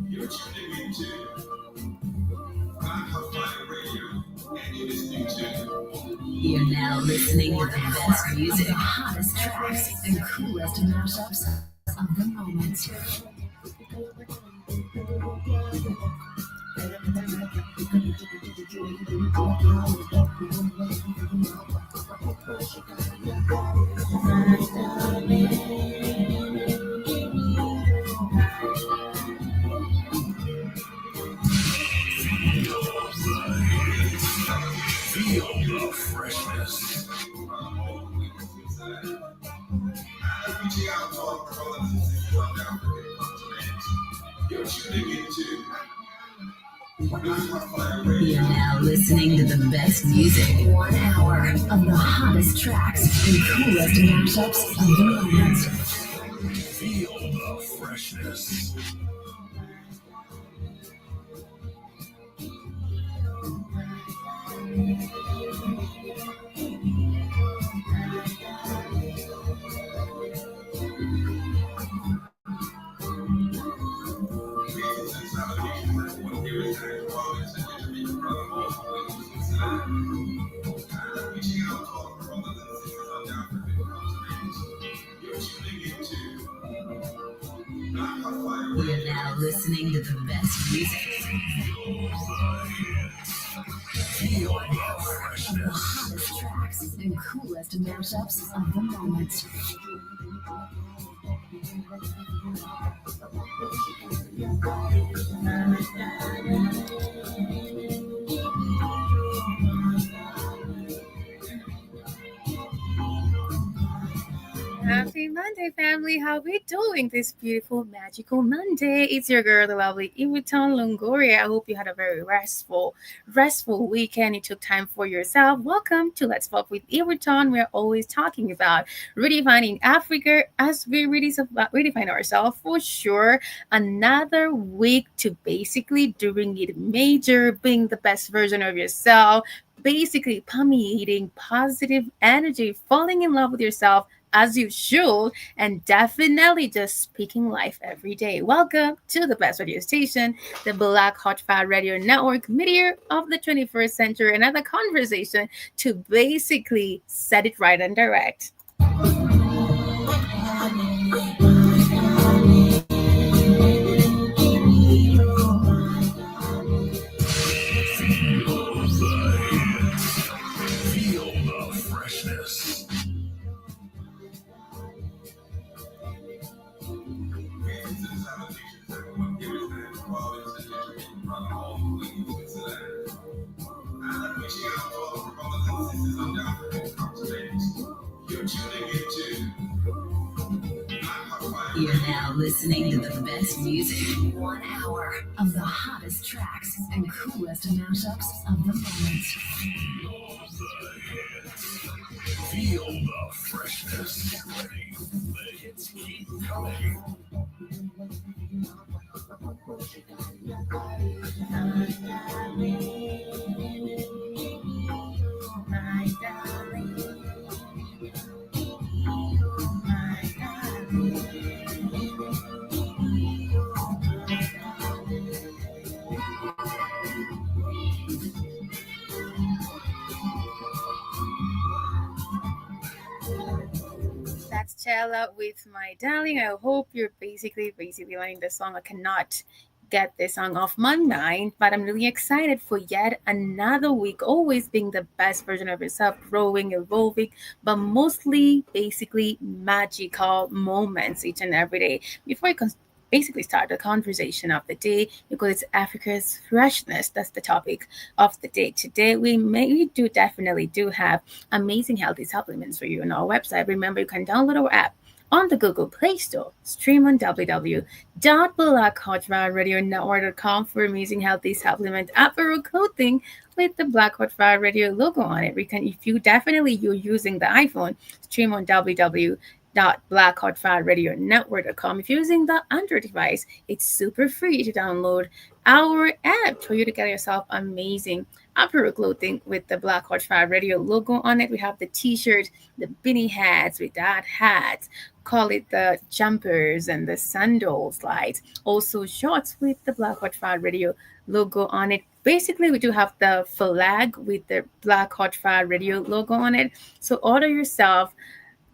You're tuning into Redefining Radio, and you're listening to. You're now listening to the best music, hottest tracks, and coolest mashups of the moment. Feel the freshness. You're tuning into. You're now listening to the best music. 1 hour of the hottest tracks and coolest mashups of the moment. Feel the freshness. You're now listening to the best music. Feel the freshness. The hottest tracks and coolest mashups of the moment. Happy Monday, family. How we doing this beautiful, magical Monday? It's your girl, the lovely Iwiton Longoria. I hope you had a very restful weekend. You took time for yourself. Welcome to Let's Talk with Iwiton. We're always talking about redefining Africa as we redefine ourselves for sure. Another week to basically doing it major, being the best version of yourself, basically permeating positive energy, falling in love with yourself as you should, and definitely just speaking life every day. Welcome to the best radio station, the Black Hot Fire Radio Network, meteor of the 21st century. Another conversation to basically set it right and direct. Feel the freshness. You're now listening to the best music. 1 hour of the hottest tracks and coolest mashups of the moment. Feel the freshness. Ready? The hits keep coming. That's Chella with My Darling. I hope you're basically learning the song. I cannot get this song off my mind, but I'm really excited for yet another week, always being the best version of yourself, growing, evolving, but mostly basically magical moments each and every day. Before you basically start the conversation of the day, because it's Africa's freshness. That's the topic of the day. Today we definitely do have amazing healthy supplements for you on our website. Remember, you can download our app on the Google Play Store. Stream on www.blackhotradionetwork.com for amazing healthy supplement apparel clothing with the Black Hot Fire Radio logo on it. If you're using the iPhone, stream on www.blackhotfireradionetwork.com. If you're using the Android device, it's super free to download our app for you to get yourself amazing apparel clothing with the Black Hot Fire Radio logo on it. We have the t-shirt, the beanie hats with that hats, call it the jumpers and the sandals, like also shorts with the Black Hot Fire Radio logo on it. Basically, we do have the flag with the Black Hot Fire Radio logo on it. So order yourself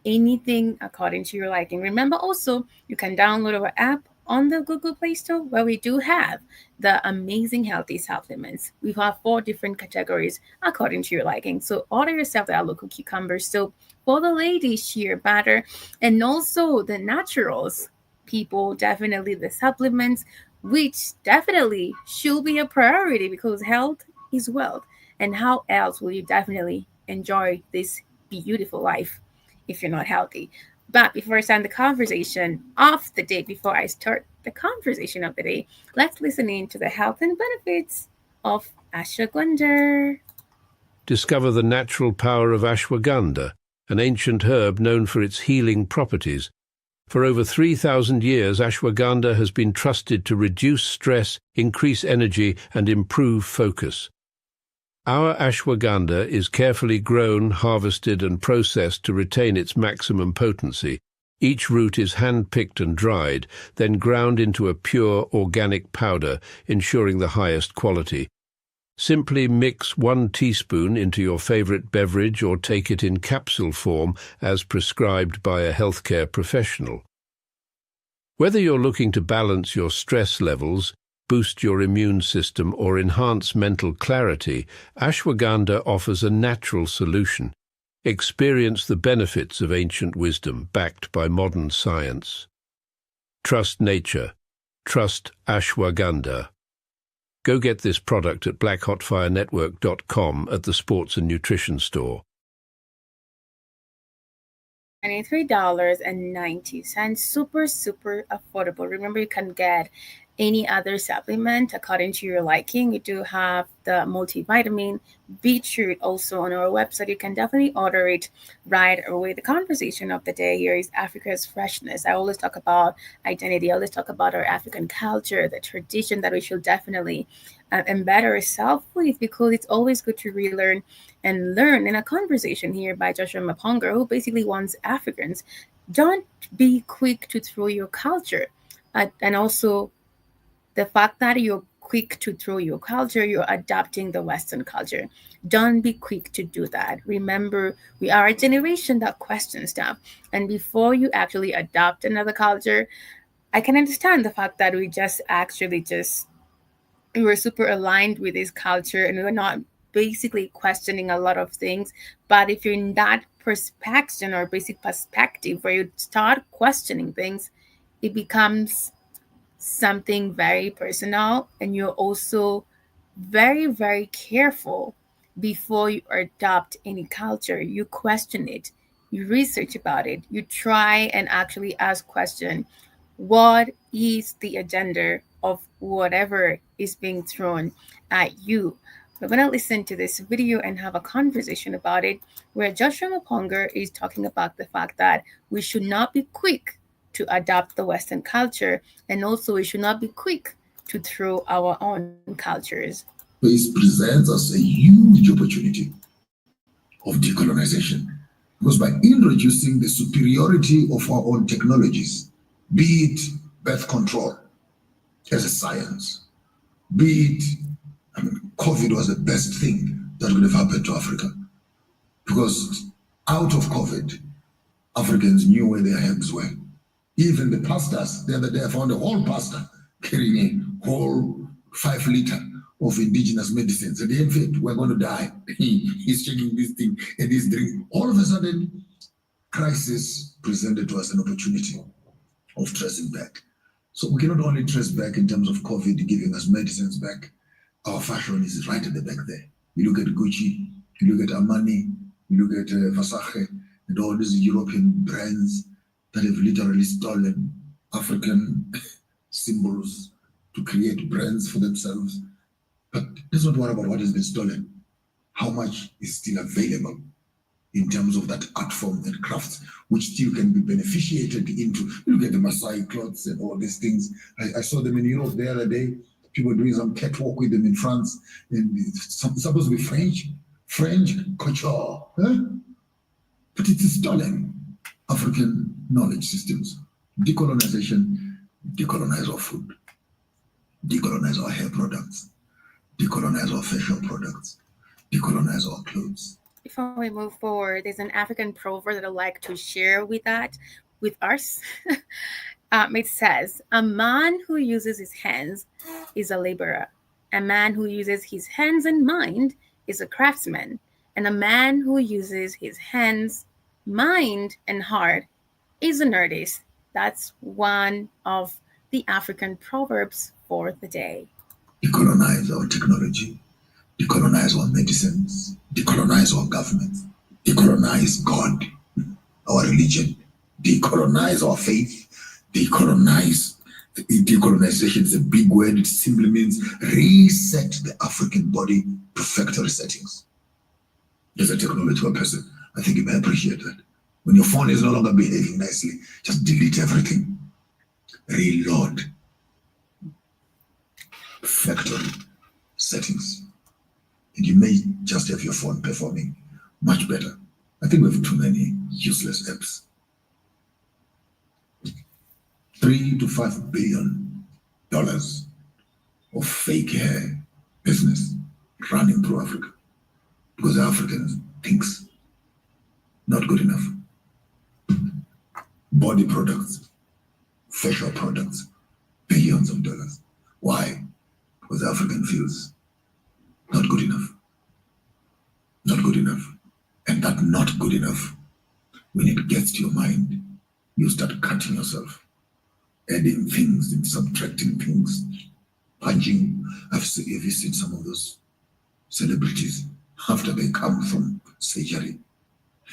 anything according to your liking. Remember also, you can download our app on the Google Play Store where we do have the amazing healthy supplements. We have 4 different categories according to your liking. So order yourself the local cucumber soap for the ladies, sheer butter, and also the naturals. People, definitely the supplements, which definitely should be a priority because health is wealth. And how else will you definitely enjoy this beautiful life if you're not healthy? But before I start the conversation of the day, before I start the conversation of the day, let's listen in to the health and benefits of ashwagandha. Discover the natural power of ashwagandha, an ancient herb known for its healing properties. For over 3,000 years, ashwagandha has been trusted to reduce stress, increase energy, and improve focus. Our ashwagandha is carefully grown, harvested, and processed to retain its maximum potency. Each root is hand-picked and dried, then ground into a pure organic powder, ensuring the highest quality. Simply mix 1 teaspoon into your favorite beverage or take it in capsule form as prescribed by a healthcare professional. Whether you're looking to balance your stress levels, boost your immune system, or enhance mental clarity, ashwagandha offers a natural solution. Experience the benefits of ancient wisdom backed by modern science. Trust nature. Trust ashwagandha. Go get this product at blackhotfirenetwork.com at the Sports and Nutrition Store. $93.90. Super, super affordable. Remember, you can get any other supplement according to your liking. We do have the multivitamin beetroot also on our website. You can definitely order it right away. The conversation of the day here is Africa's freshness. I always talk about identity. I always talk about our African culture, the tradition that we should definitely embed ourselves with, because it's always good to relearn and learn. In a conversation here by Joshua Maponga, who basically wants Africans, don't be quick to throw your culture. And also the fact that you're quick to throw your culture, you're adopting the Western culture. Don't be quick to do that. Remember, we are a generation that questions stuff. And before you actually adopt another culture, I can understand the fact that we were super aligned with this culture and we were not basically questioning a lot of things. But if you're in that perspective or basic perspective where you start questioning things, it becomes something very personal, and you're also very, very careful before you adopt any culture. You question it, you research about it, you try and actually ask questions. What is the agenda of whatever is being thrown at you? We're going to listen to this video and have a conversation about it, where Joshua Maponga is talking about the fact that we should not be quick to adopt the Western culture, and also we should not be quick to throw our own cultures. This presents us a huge opportunity of decolonization, because by introducing the superiority of our own technologies, be it birth control as a science, be it, COVID was the best thing that could have happened to Africa, because out of COVID, Africans knew where their eggs were. Even the pastors, the other day I found a whole pastor carrying a whole 5 liter of indigenous medicines. And in fact, we're going to die. He's checking this thing and he's drinking. All of a sudden, crisis presented to us an opportunity of tracing back. So we cannot only trace back in terms of COVID giving us medicines back. Our fashion is right at the back there. You look at Gucci, you look at Armani, you look at Versace, and all these European brands that have literally stolen African symbols to create brands for themselves. But let's not worry about what has been stolen. How much is still available in terms of that art form and crafts, which still can be beneficiated into. You look at the Maasai clothes and all these things. I saw them in Europe the other day. People doing some catwalk with them in France. And it's supposed to be French culture. Huh? But it is stolen African knowledge systems. Decolonization, decolonize our food, decolonize our hair products, decolonize our facial products, decolonize our clothes. Before we move forward, there's an African proverb that I'd like to share with us. It says, "A man who uses his hands is a laborer. A man who uses his hands and mind is a craftsman. And a man who uses his hands, mind, and heart is an artist." That's one of the African proverbs for the day. Decolonize our technology, decolonize our medicines, decolonize our government, decolonize God, our religion, decolonize our faith, decolonize. Decolonization is a big word. It simply means reset the African body to factory settings. As a technological person, I think you may appreciate that. When your phone is no longer behaving nicely, just delete everything. Reload. Factory settings. And you may just have your phone performing much better. I think we have too many useless apps. $3 to $5 billion of fake hair business running through Africa because the Africans thinks not good enough. Body products, facial products, billions of dollars. Why? Because the African feels not good enough. Not good enough. And that not good enough, when it gets to your mind, you start cutting yourself, adding things and subtracting things, punching. Have you seen some of those celebrities after they come from surgery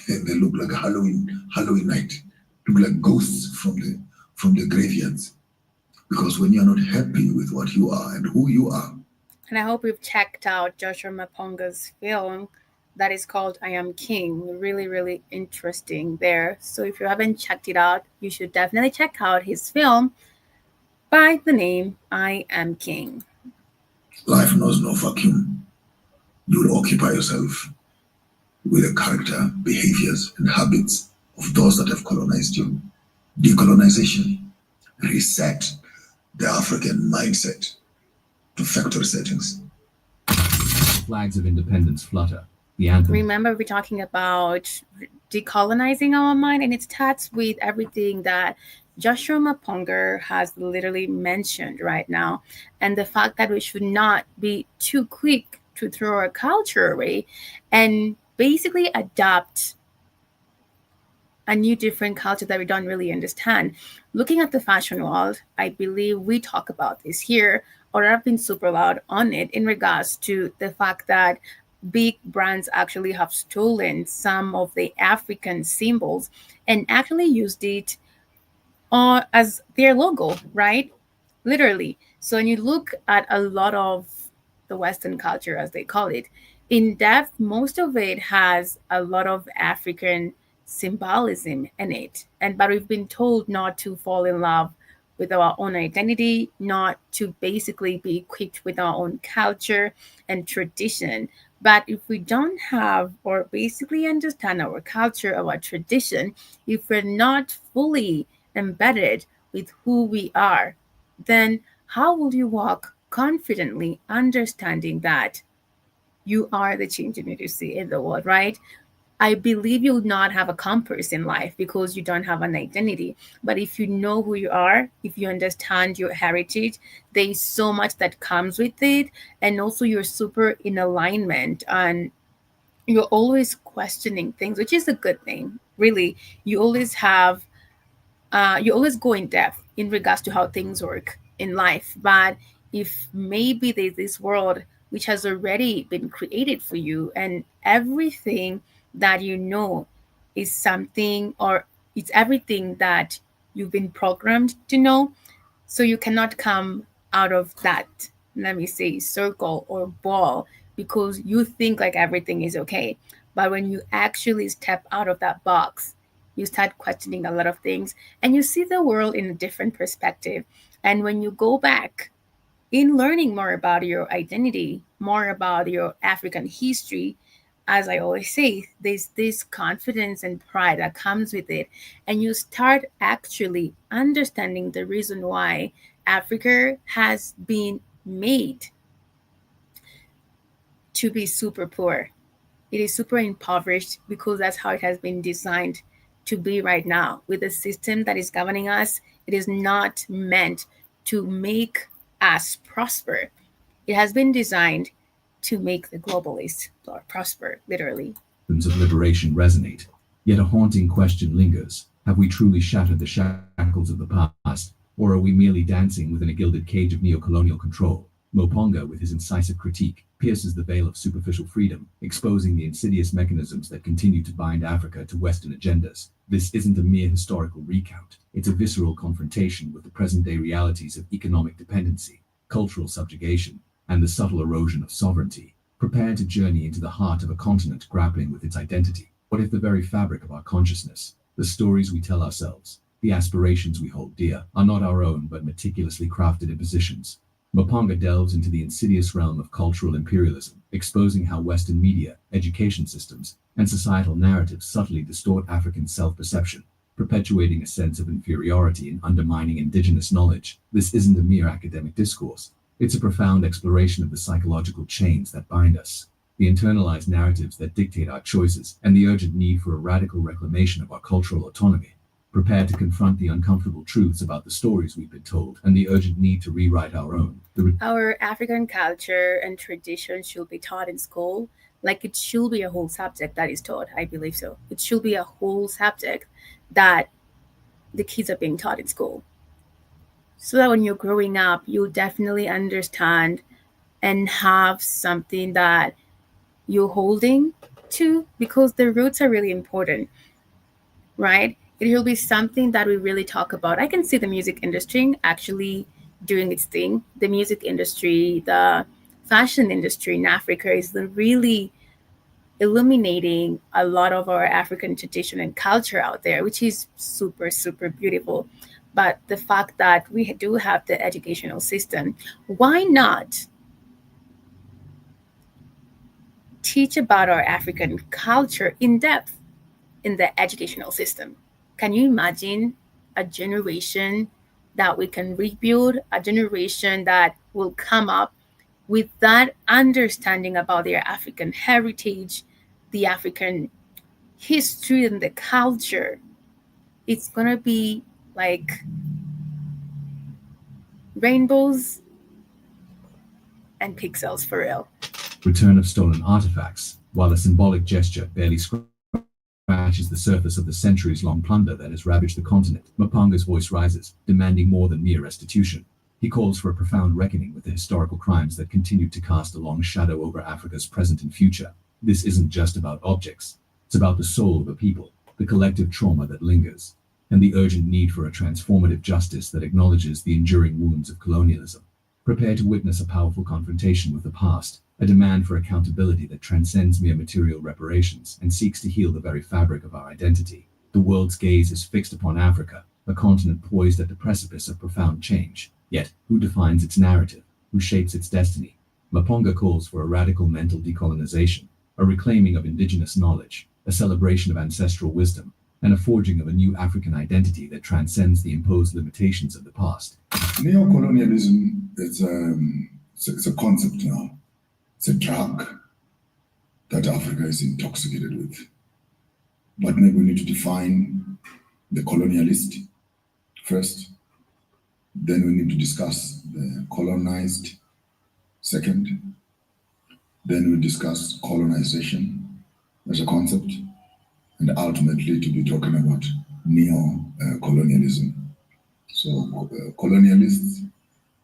and they look like a Halloween night, look like ghosts from the graveyards? Because when you're not happy with what you are and who you are. And I hope you've checked out Joshua Maponga's film that is called I Am King. Really, really interesting there. So if you haven't checked it out, you should definitely check out his film by the name I Am King. Life knows no vacuum. You will occupy yourself with the character, behaviors, and habits of those that have colonized you. Decolonization, reset the African mindset to factory settings. Flags of independence flutter. The anthem. Remember, we're talking about decolonizing our mind, and it starts with everything that Joshua Maponga has literally mentioned right now, and the fact that we should not be too quick to throw our culture away and basically adopt a new different culture that we don't really understand. Looking at the fashion world, I believe we talk about this here, or I've been super loud on it in regards to the fact that big brands actually have stolen some of the African symbols and actually used it as their logo, right? Literally. So when you look at a lot of the Western culture, as they call it, in depth, most of it has a lot of African symbolism in it. But we've been told not to fall in love with our own identity, not to basically be equipped with our own culture and tradition. But if we don't have or basically understand our culture, our tradition, if we're not fully embedded with who we are, then how will you walk confidently understanding that you are the change you need to see in the world, right? I believe you'll not have a compass in life because you don't have an identity. But if you know who you are, if you understand your heritage, there's so much that comes with it. And also you're super in alignment and you're always questioning things, which is a good thing. Really, you always go in depth in regards to how things work in life. But if maybe there's this world which has already been created for you and everything that you know is something or it's everything that you've been programmed to know, so you cannot come out of that, let me say, circle or ball because you think like everything is okay. But when you actually step out of that box, you start questioning a lot of things and you see the world in a different perspective. And when you go back in learning more about your identity, more about your African history, as I always say, there's this confidence and pride that comes with it. And you start actually understanding the reason why Africa has been made to be super poor. It is super impoverished because that's how it has been designed to be right now. With the system that is governing us, it is not meant to make us prosper. It has been designed to make the globalists prosper, literally. Of liberation resonate, yet a haunting question lingers. Have we truly shattered the shackles of the past, or are we merely dancing within a gilded cage of neo-colonial control? Moponga, with his incisive critique, pierces the veil of superficial freedom, exposing the insidious mechanisms that continue to bind Africa to Western agendas. This isn't a mere historical recount. It's a visceral confrontation with the present-day realities of economic dependency, cultural subjugation, and the subtle erosion of sovereignty. Prepare to journey into the heart of a continent grappling with its identity. What if the very fabric of our consciousness, the stories we tell ourselves, the aspirations we hold dear, are not our own but meticulously crafted impositions? Mapanga delves into the insidious realm of cultural imperialism, exposing how Western media, education systems, and societal narratives subtly distort African self-perception, perpetuating a sense of inferiority and undermining indigenous knowledge. This isn't a mere academic discourse. It's a profound exploration of the psychological chains that bind us, the internalized narratives that dictate our choices, and the urgent need for a radical reclamation of our cultural autonomy. Prepare to confront the uncomfortable truths about the stories we've been told and the urgent need to rewrite our own. Our African culture and tradition should be taught in school. Like it should be a whole subject that is taught. I believe so. It should be a whole subject that the kids are being taught in school. So that when you're growing up, you'll definitely understand and have something that you're holding to, because the roots are really important, right? It will be something that we really talk about. I can see the music industry actually doing its thing. The music industry, the fashion industry in Africa is really illuminating a lot of our African tradition and culture out there, which is super, super beautiful. But the fact that we do have the educational system, why not teach about our African culture in depth in the educational system? Can you imagine a generation that we can rebuild, a generation that will come up with that understanding about their African heritage, the African history, and the culture? It's going to be like rainbows and pixels for real. Return of stolen artifacts, while a symbolic gesture barely scratches the surface of the centuries-long plunder that has ravaged the continent. Mapanga's voice rises, demanding more than mere restitution. He calls for a profound reckoning with the historical crimes that continue to cast a long shadow over Africa's present and future. This isn't just about objects. It's about the soul of a people, the collective trauma that lingers, and the urgent need for a transformative justice that acknowledges the enduring wounds of colonialism. Prepare to witness a powerful confrontation with the past, a demand for accountability that transcends mere material reparations and seeks to heal the very fabric of our identity. The world's gaze is fixed upon Africa, a continent poised at the precipice of profound change. Yet, who defines its narrative? Who shapes its destiny? Maponga calls for a radical mental decolonization, a reclaiming of indigenous knowledge, a celebration of ancestral wisdom, and a forging of a new African identity that transcends the imposed limitations of the past. Neocolonialism it's a concept now. It's a drug that Africa is intoxicated with. But maybe we need to define the colonialist first. Then we need to discuss the colonized second. Then we discuss colonization as a concept, and ultimately to be talking about neo-colonialism. So colonialists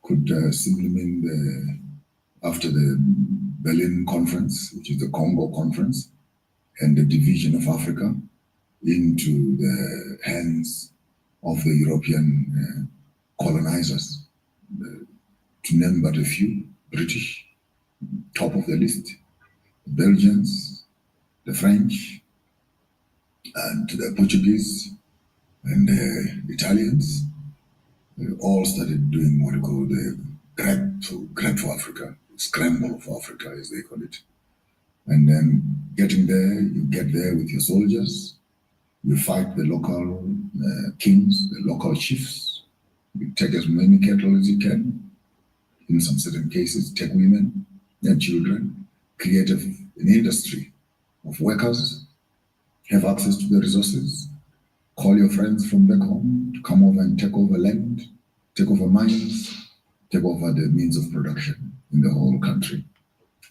could simply mean after the Berlin Conference, which is the Congo Conference, and the division of Africa into the hands of the European colonizers, to name but a few: British, top of the list, the Belgians, the French, and the Portuguese, and the Italians. They all started doing what we call the Great to grab for Africa, scramble for Africa, as they call it. And then getting there, you get there with your soldiers, you fight the local kings, the local chiefs, you take as many cattle as you can. In some certain cases, take women and children, create an industry of workers, have access to the resources, call your friends from back home to come over and take over land, take over mines, take over the means of production in the whole country.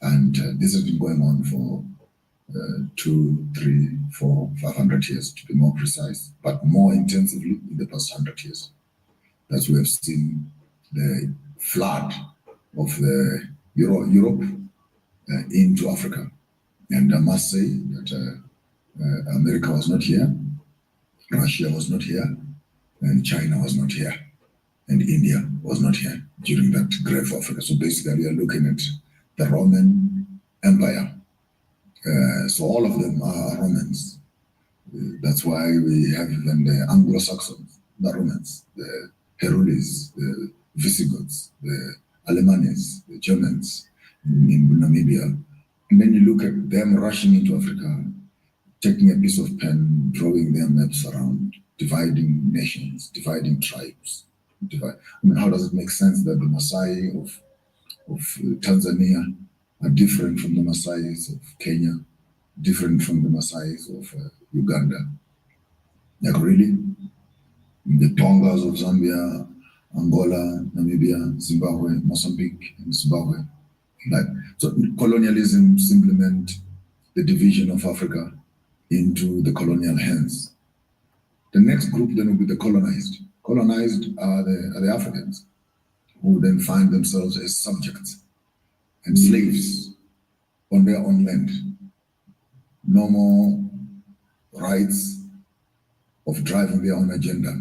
And this has been going on for 2, 3, 4, 500 years, to be more precise, but more intensively in the past 100 years. That's we have seen the flood of the Europe into Africa. And I must say that America was not here, Russia was not here, and China was not here, and India was not here during that grave of Africa. So basically, we are looking at the Roman Empire. So all of them are Romans. That's why we have even the Anglo-Saxons, the Romans, the Herulis, the Visigoths, the Alemanes, the Germans in Namibia. And then you look at them rushing into Africa, taking a piece of pen, drawing their maps around, dividing nations, dividing tribes. I mean, how does it make sense that the Maasai of Tanzania are different from the Maasais of Kenya, different from the Maasais of Uganda? Like really? The Tongas of Zambia, Angola, Namibia, Zimbabwe, Mozambique, and Zimbabwe. Like, so colonialism simply meant the division of Africa into the colonial hands. The next group then will be the colonized. Colonized are the Africans, who then find themselves as subjects and slaves on their own land. No more rights of driving their own agenda,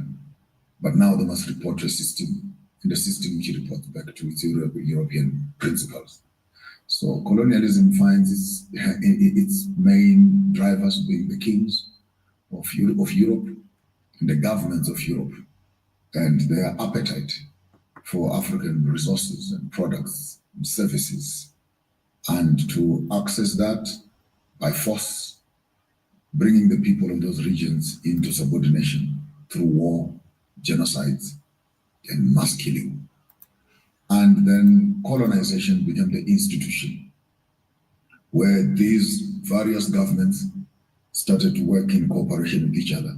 but now they must report to a system, and the system which reports back to its European principles. So colonialism finds its main drivers being the kings of Europe and the governments of Europe, and their appetite for African resources and products and services, and to access that by force, bringing the people of those regions into subordination through war, genocides, and mass killing. And then colonization became the institution where these various governments started to work in cooperation with each other,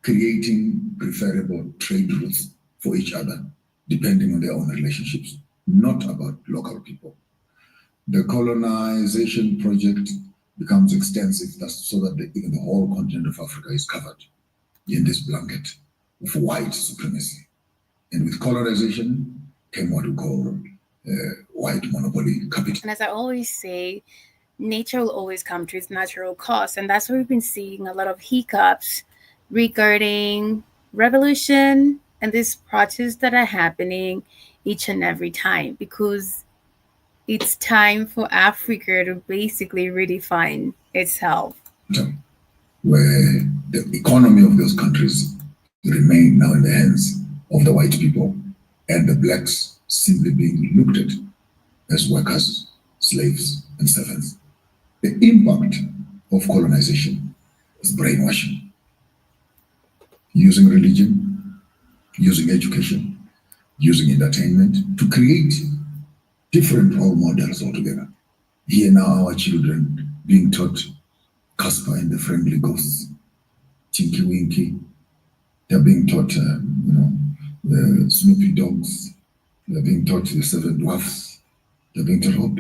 creating preferable trade routes for each other, depending on their own relationships, not about local people. The colonization project becomes extensive so that even the whole continent of Africa is covered in this blanket of white supremacy. And with colonization came what we call white monopoly capital. And as I always say, nature will always come to its natural course. And that's why we've been seeing a lot of hiccups regarding revolution and these protests that are happening each and every time, because it's time for Africa to basically redefine itself. Where the economy of those countries remain now in the hands of the white people, and the blacks simply being looked at as workers, slaves, and servants. The impact of colonization is brainwashing, using religion, using education, using entertainment to create different role models altogether. Here now our children being taught Casper and the Friendly Ghosts, Tinky Winky. They're being taught, the Snoopy Dogs. They're being taught the Seven Dwarfs. They're being taught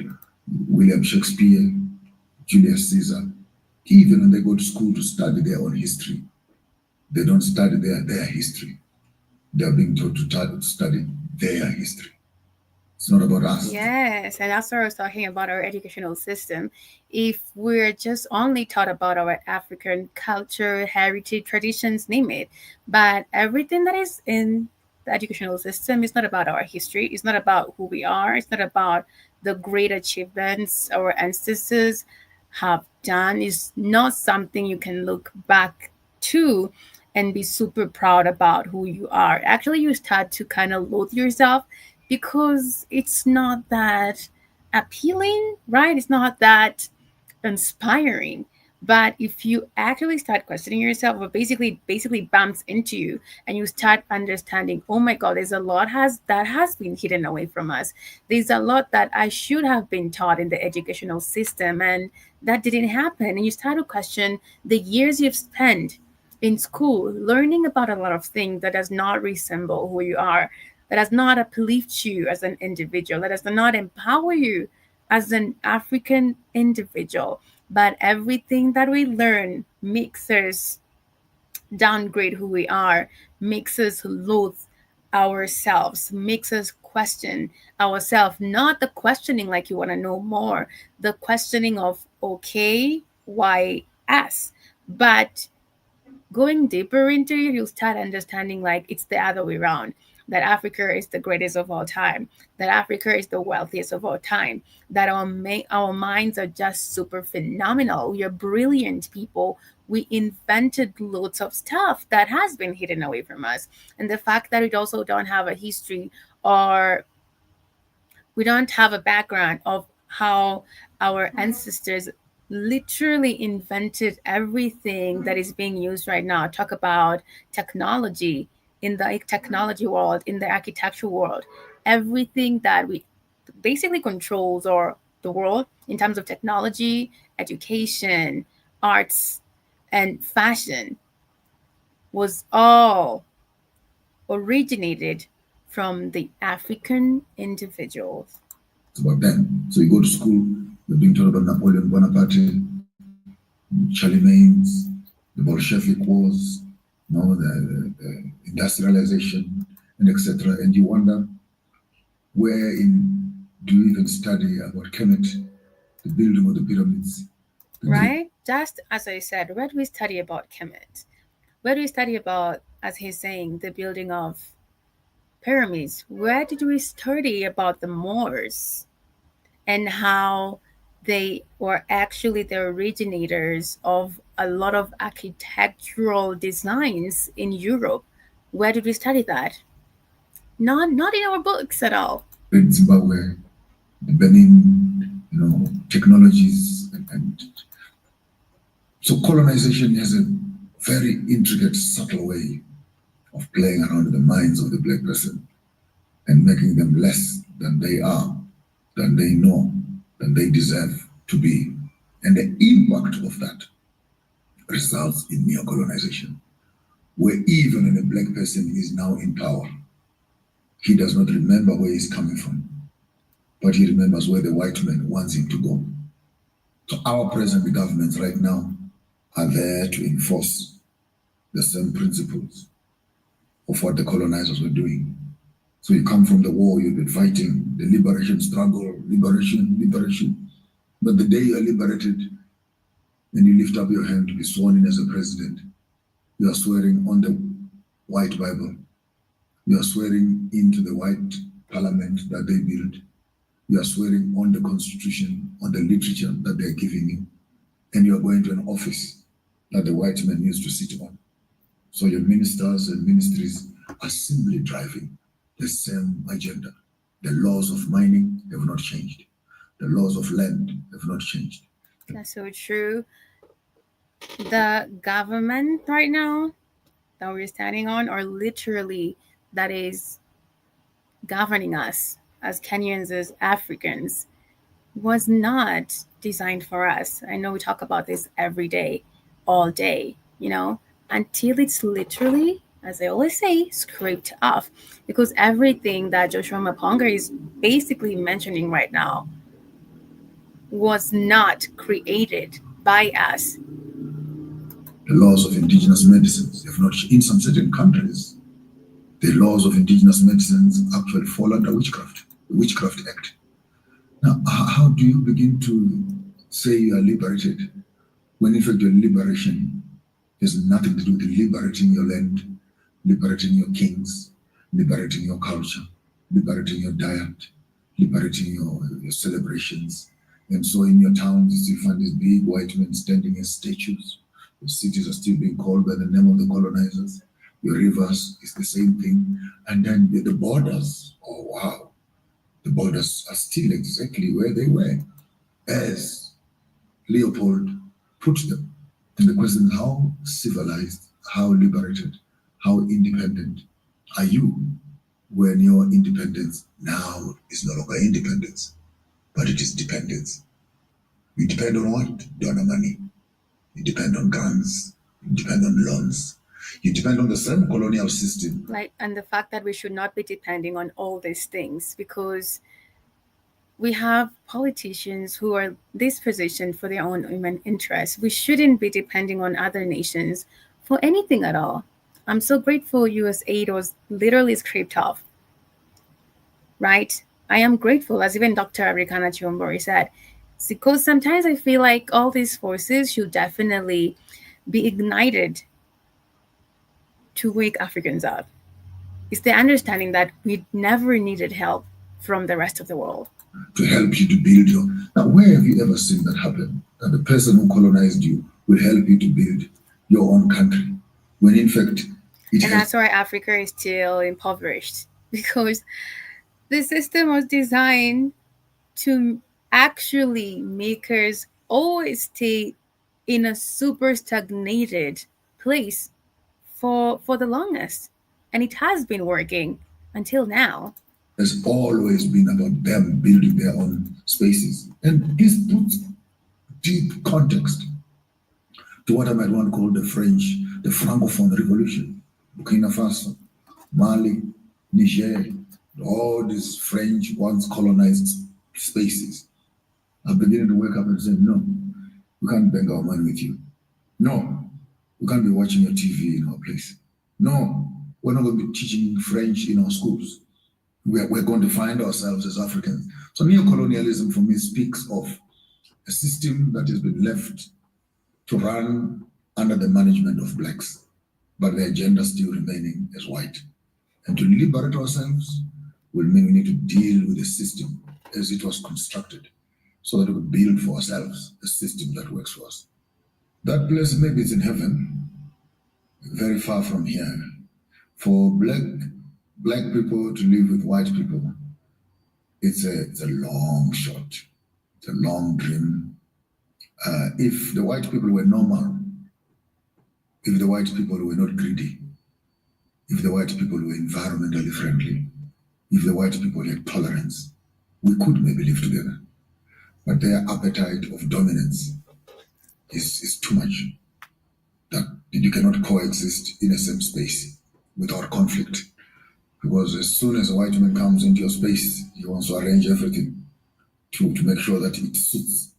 William Shakespeare, Julius Caesar. Even when they go to school to study their own history, they don't study their history. They're being taught to study their history. It's not about us. Yes, and that's what I was talking about our educational system. If we're just only taught about our African culture, heritage, traditions, name it, but everything that is in the educational system is not about our history, it's not about who we are, it's not about the great achievements our ancestors have done, is not something you can look back to and be super proud about who you are. Actually, you start to kind of loathe yourself because it's not that appealing, right? It's not that inspiring. But if you actually start questioning yourself, or basically bumps into you, and you start understanding, oh my God, there's a lot has been hidden away from us. There's a lot that I should have been taught in the educational system, and that didn't happen. And you start to question the years you've spent in school learning about a lot of things that does not resemble who you are, that does not uplift you as an individual, that does not empower you as an African individual. But everything that we learn makes us downgrade who we are, makes us loathe ourselves, makes us question ourselves. Not the questioning like you want to know more, the questioning of, okay, why us? But going deeper into it, you'll start understanding like it's the other way around. That Africa is the greatest of all time. That Africa is the wealthiest of all time. That our minds are just super phenomenal. We are brilliant people. We invented loads of stuff that has been hidden away from us. And the fact that we also don't have a history, or we don't have a background of how our ancestors literally invented everything that is being used right now. Talk about technology, in the technology world, in the architectural world, everything that we basically controls or the world in terms of technology, education, arts, and fashion was all originated from the African individuals. It's about them. So you go to school, you're being taught about Napoleon Bonaparte, Charlemagne's, the Bolshevik wars, the industrialization, and etc. And you wonder, where in do you even study about Kemet, the building of the pyramids? Right? Just as I said, where do we study about Kemet? Where do we study about, as he's saying, the building of pyramids? Where did we study about the Moors and how they were actually the originators of a lot of architectural designs in Europe? Where did we study that? Not in our books at all. In Zimbabwe, the Benin, technologies, and so colonization has a very intricate, subtle way of playing around in the minds of the black person and making them less than they are, than they know, than they deserve to be. And the impact of that results in neocolonization, where even when a black person is now in power, he does not remember where he's coming from, but he remembers where the white man wants him to go. So our present governments right now are there to enforce the same principles of what the colonizers were doing. So you come from the war, you've been fighting the liberation struggle, liberation. But the day you are liberated and you lift up your hand to be sworn in as a president, you are swearing on the white Bible. You are swearing into the white parliament that they built. You are swearing on the constitution, on the literature that they're giving you. And you are going to an office that the white men used to sit on. So your ministers and ministries are simply driving the same agenda. The laws of mining have not changed. The laws of land have not changed. That's so true. The government right now that we're standing on, or literally that is governing us as Kenyans, as Africans, was not designed for us. I know we talk about this every day, all day, until it's literally, as I always say, scraped off. Because everything that Joshua Maponga is basically mentioning right now was not created by us. The laws of indigenous medicines have not, in some certain countries, the laws of indigenous medicines actually fall under witchcraft, the Witchcraft Act. Now, how do you begin to say you are liberated when in fact your liberation has nothing to do with liberating your land, liberating your kings, liberating your culture, liberating your diet, liberating your celebrations? And so in your towns, you find these big white men standing as statues. Your cities are still being called by the name of the colonizers. Your rivers is the same thing. And then the borders, oh wow, The borders are still exactly where they were as Leopold put them. And the question is, how civilized, how liberated, how independent are you when your independence now is no longer independence, but it is dependence? You depend on what? Donor money. You depend on grants. You depend on loans. You depend on the same colonial system. Like, and the fact that we should not be depending on all these things, because we have politicians who are this position for their own human interests. We shouldn't be depending on other nations for anything at all. I'm so grateful US aid was literally scraped off, right? I am grateful, as even Dr. Arikana Chiyombori said, because sometimes I feel like all these forces should definitely be ignited to wake Africans up. It's the understanding that we never needed help from the rest of the world. To help you to build your... Now, where have you ever seen that happen? That the person who colonized you will help you to build your own country, when in fact and that's why Africa is still impoverished, because the system was designed to actually make us always stay in a super stagnated place for the longest, and it has been working until now. Has always been about them building their own spaces, and this puts deep context to what I might want to call the Francophone Revolution. Burkina Faso, Mali, Niger, all these French once colonized spaces are beginning to wake up and say, no, we can't beg our money with you. No, we can't be watching your TV in our place. No, we're not going to be teaching French in our schools. We're going to find ourselves as Africans. So neocolonialism for me speaks of a system that has been left to run under the management of blacks, but the agenda still remaining as white. And to liberate ourselves will mean we need to deal with the system as it was constructed, so that we could build for ourselves a system that works for us. That place, maybe it's in heaven, very far from here. For black people to live with white people, it's a long shot. It's a long dream. If the white people were normal, if the white people were not greedy, if the white people were environmentally friendly, if the white people had tolerance, we could maybe live together. But their appetite of dominance is too much. That you cannot coexist in the same space without conflict. Because as soon as a white man comes into your space, he wants to arrange everything to make sure that it suits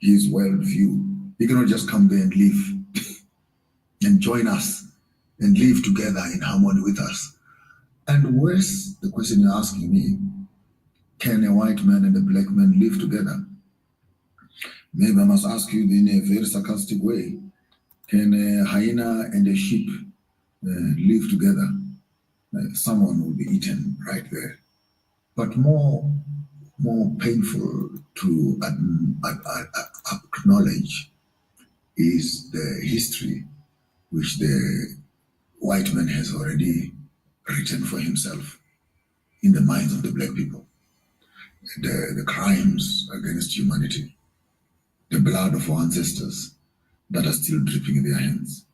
his worldview. He cannot just come there and live and join us and live together in harmony with us. And worse, the question you're asking me, can a white man and a black man live together? Maybe I must ask you in a very sarcastic way, can a hyena and a sheep live together? Someone will be eaten right there. But more painful to acknowledge is the history which the white man has already written for himself in the minds of the black people. The crimes against humanity, the blood of our ancestors that are still dripping in their hands.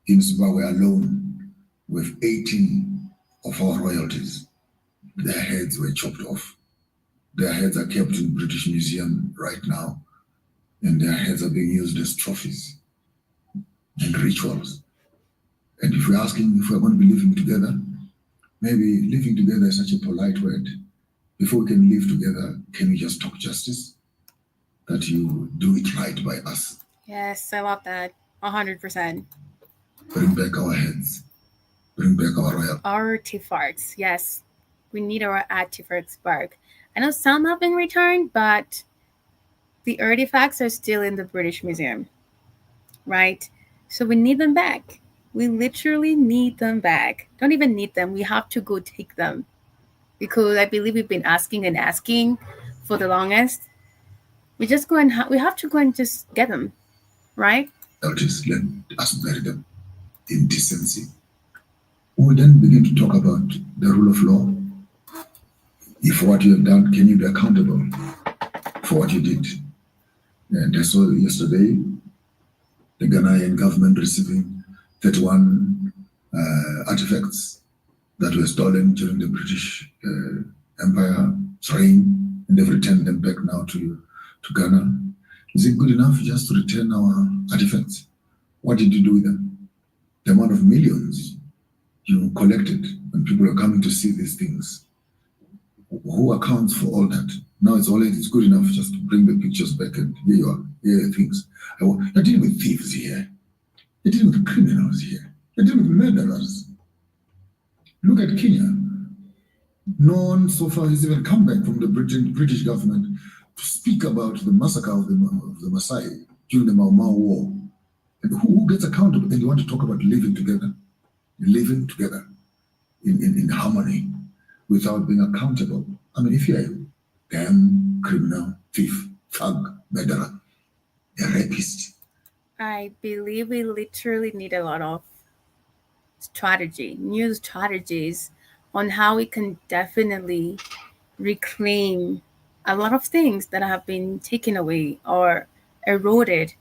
In Zimbabwe alone, with 18 of our royalties, their heads were chopped off. Their heads are kept in British Museum right now, and their heads are being used as trophies and rituals. And if we're asking if we're going to be living together, maybe living together is such a polite word. Before we can live together, can we just talk justice? That you do it right by us. Yes, I love that. 100%. Bring back our heads. Bring back our royal artifacts. Yes, we need our artifacts back. I know some have been returned, but the artifacts are still in the British Museum, right? So we need them back. We literally need them back. Don't even need them. We have to go take them, because I believe we've been asking and asking for the longest. We just go and we have to go and just get them, right? Just let us bury them in decency. We then begin to talk about the rule of law. If what you have done, can you be accountable for what you did? And I saw yesterday the Ghanaian government receiving 31 artifacts that were stolen during the British Empire's reign, and they've returned them back now to Ghana. Is it good enough just to return our artifacts? What did you do with them? The amount of millions you collected when people are coming to see these things. Who accounts for all that? Now it's good enough just to bring the pictures back and here you are, here are things. You're dealing with thieves here. You're dealing with criminals here. You're dealing with murderers. Look at Kenya. No one so far has even come back from the British government to speak about the massacre of the Maasai during the Mau Mau War. And who gets accountable? And you want to talk about living together in harmony without being accountable. I mean, if you're a damn criminal, thief, thug, murderer, a rapist. I believe we literally need a lot of new strategies on how we can definitely reclaim a lot of things that have been taken away or eroded.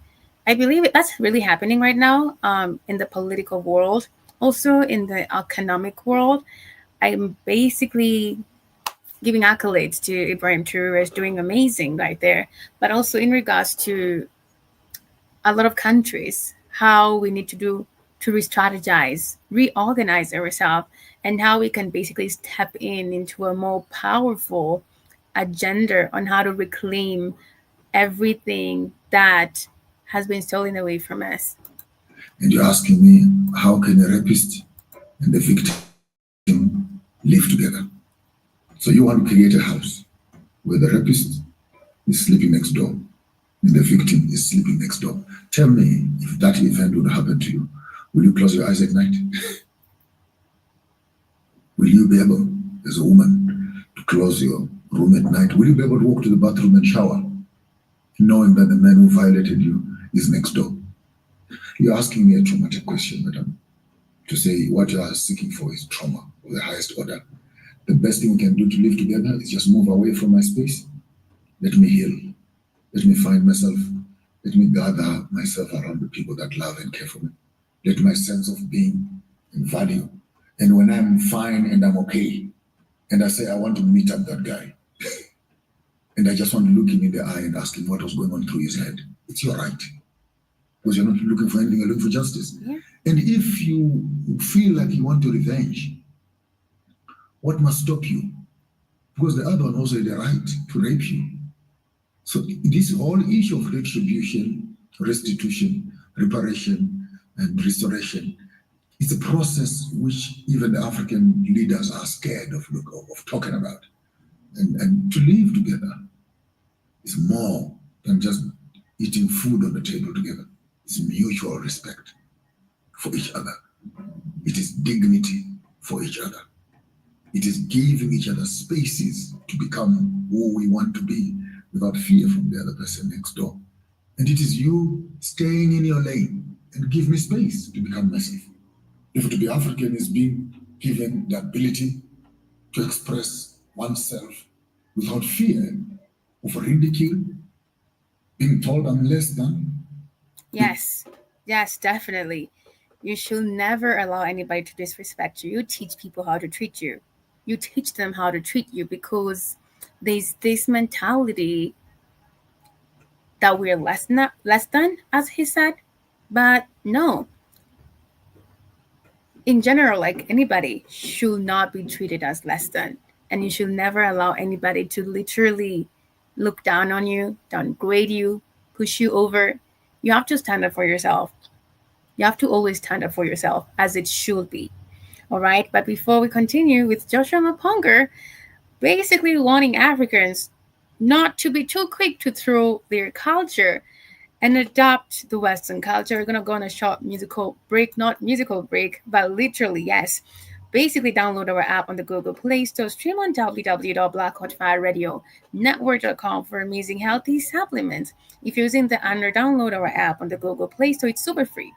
I believe that's really happening right now in the political world, also in the economic world. I'm basically giving accolades to Ibrahim Traore as doing amazing right there, but also in regards to a lot of countries, how we need to re-strategize, reorganize ourselves, and how we can basically step into a more powerful agenda on how to reclaim everything that has been stolen away from us. And you're asking me, how can a rapist and the victim live together? So you want to create a house where the rapist is sleeping next door and the victim is sleeping next door. Tell me, if that event would happen to you, will you close your eyes at night? Will you be able, as a woman, to close your room at night? Will you be able to walk to the bathroom and shower, knowing that the man who violated you is next door? You're asking me a traumatic question, madam, to say what you are seeking for is trauma of the highest order. The best thing we can do to live together is just move away from my space. Let me heal. Let me find myself. Let me gather myself around the people that love and care for me. Let my sense of being and value. And when I'm fine and I'm okay, and I say I want to meet up that guy, and I just want to look him in the eye and ask him what was going on through his head, it's your right. Because you're not looking for anything, you're looking for justice. Yeah. And if you feel like you want to revenge, what must stop you? Because the other one also had the right to rape you. So this whole issue of retribution, restitution, reparation, and restoration is a process which even the African leaders are scared of talking about. And to live together is more than just eating food on the table together. It's mutual respect for each other. It is dignity for each other. It is giving each other spaces to become who we want to be without fear from the other person next door. And it is you staying in your lane and give me space to become myself. If to be African is being given the ability to express oneself without fear of ridicule, being told I'm less than. Yes, definitely. You should never allow anybody to disrespect you. You teach people how to treat you. You teach them how to treat you, because there's this mentality that we're less than, as he said. But no. In general, like, anybody should not be treated as less than. And you should never allow anybody to literally look down on you, downgrade you, push you over. You have to stand up for yourself. You have to always stand up for yourself, as it should be. All right. But before we continue with Joshua Maponger, basically wanting Africans not to be too quick to throw their culture and adopt the Western culture. We're going to go on a short musical break, not musical break, but literally, yes. Basically, download our app on the Google Play Store, stream on www.blackhotfirenetwork.com for amazing healthy supplements. If you're using the Android, download our app on the Google Play Store. It's super free.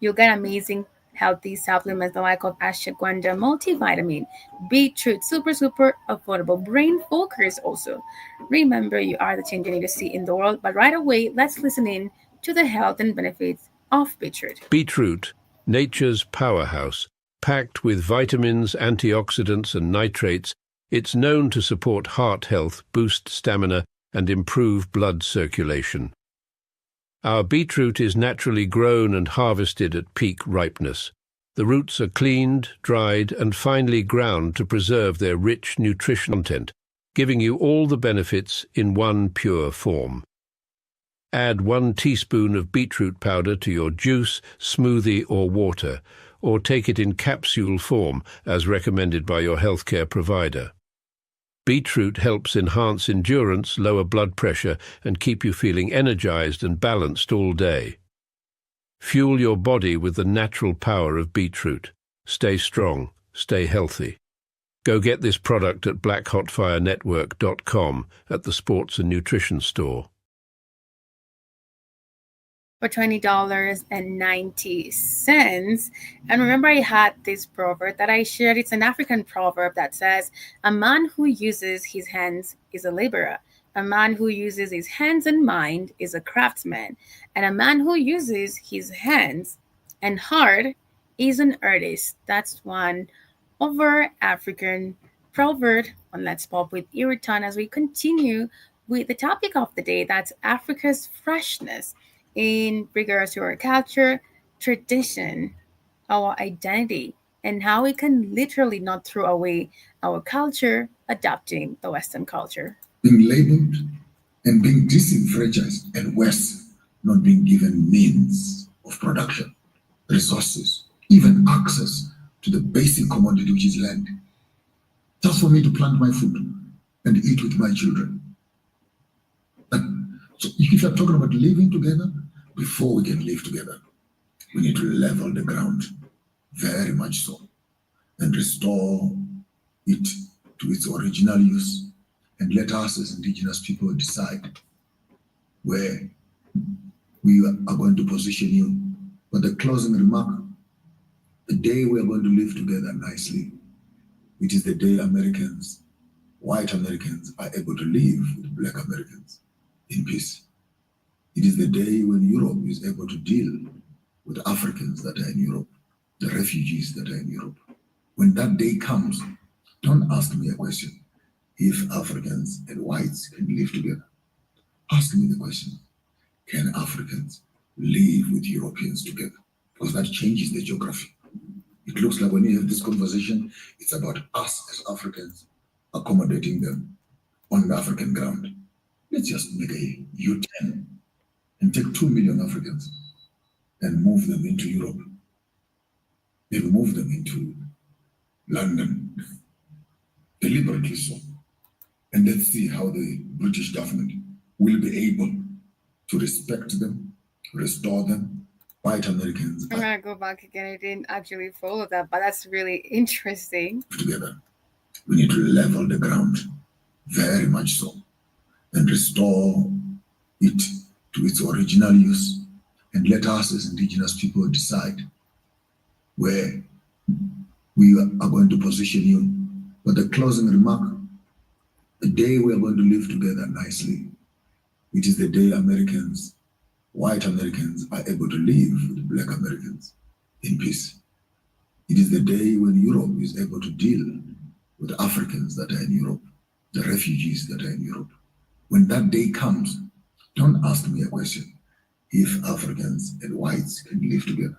You'll get amazing healthy supplements the like of ashwagandha multivitamin, beetroot, super affordable, brain focus also. Remember, you are the change you need to see in the world. But right away, let's listen in to the health and benefits of beetroot. Beetroot, nature's powerhouse. Packed with vitamins, antioxidants and nitrates, it's known to support heart health, boost stamina and improve blood circulation. Our beetroot is naturally grown and harvested at peak ripeness. The roots are cleaned, dried and finely ground to preserve their rich nutrition content, giving you all the benefits in one pure form. Add 1 teaspoon of beetroot powder to your juice, smoothie or water, or take it in capsule form as recommended by your healthcare provider. Beetroot helps enhance endurance, lower blood pressure, and keep you feeling energized and balanced all day. Fuel your body with the natural power of beetroot. Stay strong, stay healthy. Go get this product at blackhotfirenetwork.com at the Sports and Nutrition Store. For $20.90. And remember, I had this proverb that I shared. It's an African proverb that says, a man who uses his hands is a laborer. A man who uses his hands and mind is a craftsman. And a man who uses his hands and heart is an artist. That's one of our African proverb on Let's Pop with Iritan as we continue with the topic of the day. That's Africa's freshness in regards to our culture, tradition, our identity, and how we can literally not throw away our culture, adopting the Western culture. Being labeled and being disenfranchised, and worse, not being given means of production, resources, even access to the basic commodity which is land. Just for me to plant my food and eat with my children. So if you're talking about living together, before we can live together, we need to level the ground, very much so, and restore it to its original use, and let us as indigenous people decide where we are going to position you. But the closing remark, the day we are going to live together nicely, it is the day Americans, white Americans, are able to live with black Americans in peace. It is the day when Europe is able to deal with Africans that are in Europe, the refugees that are in Europe. When that day comes, don't ask me a question. If Africans and whites can live together, ask me the question, can Africans live with Europeans together? Because that changes the geography. It looks like when you have this conversation, it's about us as Africans accommodating them on the African ground. Let's just make a U-turn and take 2 million Africans and move them into Europe. Maybe move them into London, deliberately so. And let's see how the British government will be able to respect them, restore them. White Americans. I'm gonna go back again. I didn't actually follow that, but that's really interesting. Together, we need to level the ground, very much so, and restore it to its original use, and let us as indigenous people decide where we are going to position you. But the closing remark, the day we are going to live together nicely, it is the day Americans, white Americans, are able to live with black Americans in peace. It is the day when Europe is able to deal with Africans that are in Europe, the refugees that are in Europe. When that day comes, don't ask me a question. If Africans and whites can live together,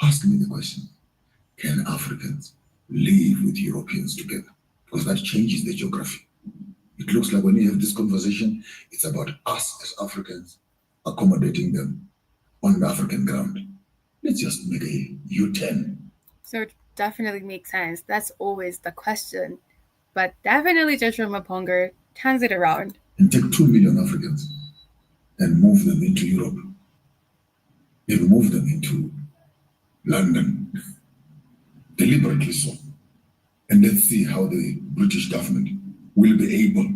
ask me the question, can Africans live with Europeans together? Because that changes the geography. It looks like when you have this conversation, it's about us as Africans accommodating them on the African ground. Let's just make a U-turn. So it definitely makes sense. That's always the question. But definitely Joshua Maponga turns it around. And take 2 million Africans and move them into Europe. Maybe move them into London, deliberately so. And let's see how the British government will be able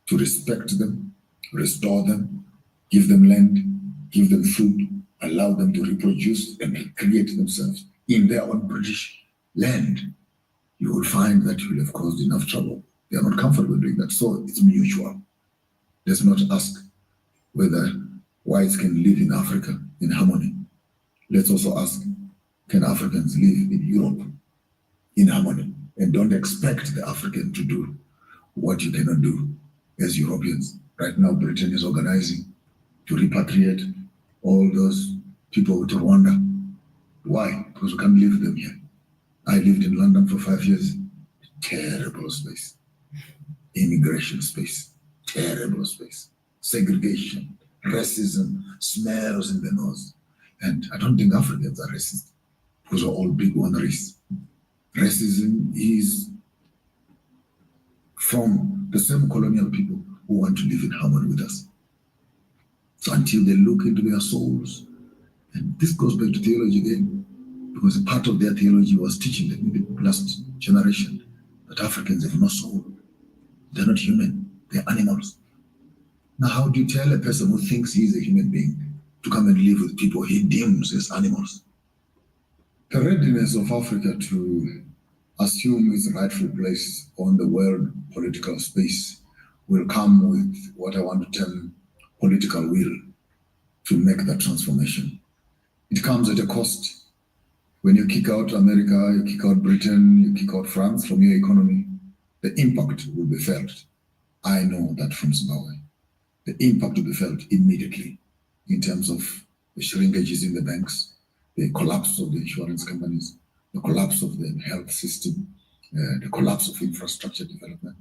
to respect them, restore them, give them land, give them food, allow them to reproduce and create themselves in their own British land, you will find that you will have caused enough trouble. They are not comfortable doing that. So it's mutual. Let's not ask whether whites can live in Africa in harmony. Let's also ask, can Africans live in Europe in harmony? And don't expect the African to do what you cannot do as Europeans. Right now, Britain is organizing to repatriate all those people to Rwanda. Why? Because we can't live them here. I lived in London for 5 years. Terrible space. Immigration space. Terrible space. Segregation, racism, smells in the nose. And I don't think Africans are racist because we're all big one race. Racism is from the same colonial people who want to live in harmony with us. So until they look into their souls, and this goes back to theology again, because a part of their theology was teaching them in the last generation that Africans have no soul. They're not human, they're animals. Now, how do you tell a person who thinks he's a human being to come and live with people he deems as animals? The readiness of Africa to assume its rightful place on the world political space will come with what I want to term political will to make that transformation. It comes at a cost. When you kick out America, you kick out Britain, you kick out France from your economy, the impact will be felt. I know that from Zimbabwe. The impact will be felt immediately in terms of the shrinkages in the banks, the collapse of the insurance companies, the collapse of the health system, the collapse of infrastructure development,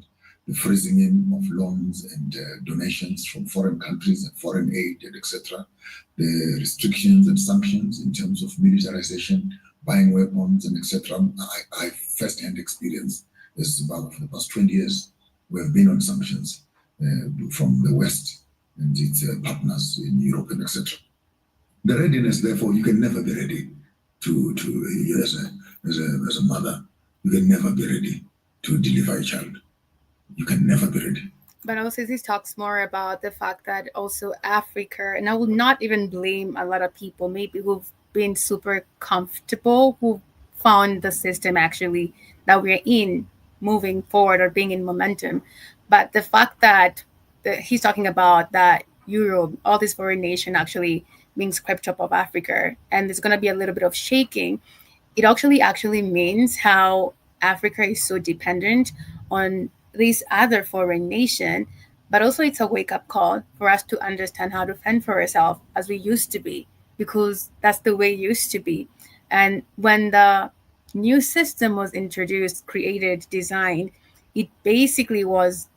the freezing in of loans and donations from foreign countries and foreign aid, and etc., the restrictions and sanctions in terms of militarization, buying weapons, and etc. I first-hand experience as Zimbabwe for the past 20 years. We have been on sanctions from the West and its partners in Europe and etc. The readiness, therefore, you can never be ready to as a mother, you can never be ready to deliver a child. You can never be ready. But also, this talks more about the fact that also Africa, and I will not even blame a lot of people, maybe who've been super comfortable, who found the system actually that we're in moving forward or being in momentum. But the fact that he's talking about that Europe, all these foreign nation actually being swept up of Africa, and there's going to be a little bit of shaking. It actually means how Africa is so dependent on this other foreign nation, but also it's a wake-up call for us to understand how to fend for ourselves as we used to be, because that's the way it used to be. And when the new system was introduced, created, designed, it basically was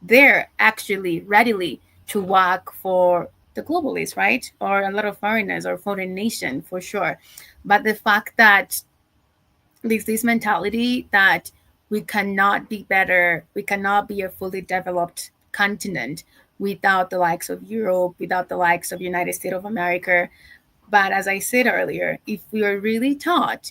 there actually readily to work for the globalists, right? Or a lot of foreigners or foreign nation for sure. But the fact that there's this mentality that we cannot be better, we cannot be a fully developed continent without the likes of Europe, without the likes of United States of America. But as I said earlier, if we are really taught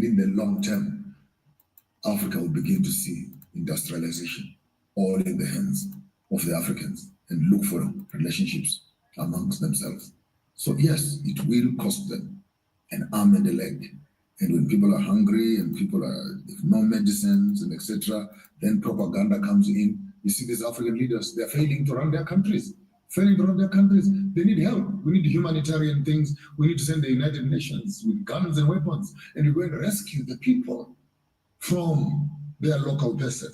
And in the long term, Africa will begin to see industrialization all in the hands of the Africans and look for relationships amongst themselves. So yes, it will cost them an arm and a leg. And when people are hungry and people are if no medicines and etc., then propaganda comes in. You see these African leaders, they're failing to run their countries. Failing to run their countries. They need help. We need humanitarian things. We need to send the United Nations with guns and weapons. And we're going to rescue the people from their local person.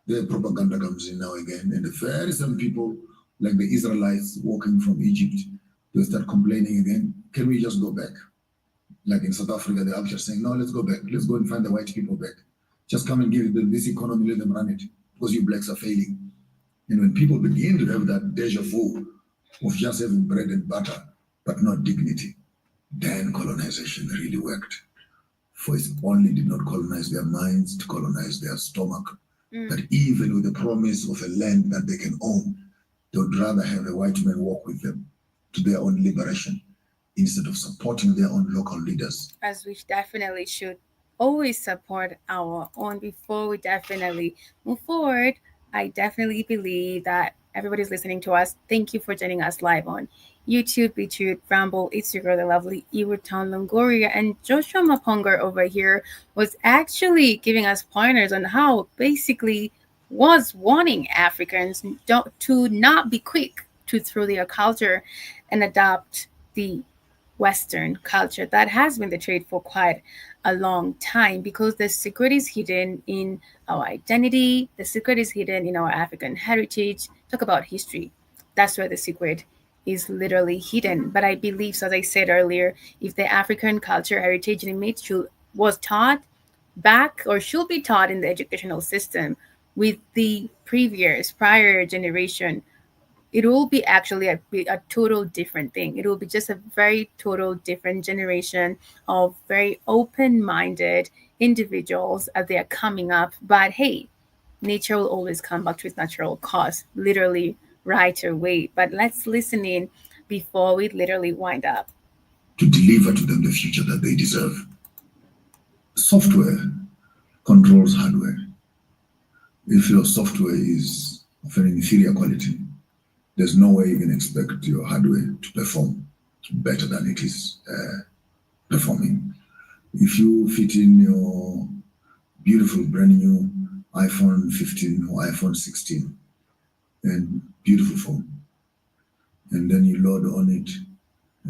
The propaganda comes in now again. And the very same people, like the Israelites walking from Egypt, they start complaining again. Can we just go back? Like in South Africa, they're actually saying, no, let's go back. Let's go and find the white people back. Just come and give them this economy, let them run it, because you blacks are failing. And when people begin to have that deja vu of just having bread and butter, but not dignity, then colonization really worked. For it only did not colonize their minds, to colonize their stomach. That even with the promise of a land that they can own, they would rather have a white man walk with them to their own liberation instead of supporting their own local leaders. As we definitely should always support our own before we definitely move forward. I definitely believe that everybody's listening to us. Thank you for joining us live on YouTube, BitChute, Ramble. It's your girl, the lovely Iwuton Longoria. And Joshua Maponga over here was actually giving us pointers on how basically was wanting Africans to not be quick to throw their culture and adopt the Western culture. That has been the trade for quite a long time because the secret is hidden in our identity, the secret is hidden in our African heritage. Talk about history. That's where the secret is literally hidden. But I believe, so as I said earlier, if the African culture, heritage, and image was taught back or should be taught in the educational system with the prior generation, it will be actually a total different thing. It will be just a very total different generation of very open-minded individuals as they are coming up. But hey, nature will always come back to its natural cause, literally right away. But let's listen in before we literally wind up. To deliver to them the future that they deserve. Software controls hardware. If your software is of an inferior quality, there's no way you can expect your hardware to perform better than it is performing. If you fit in your beautiful brand new iPhone 15 or iPhone 16 and beautiful phone, and then you load on it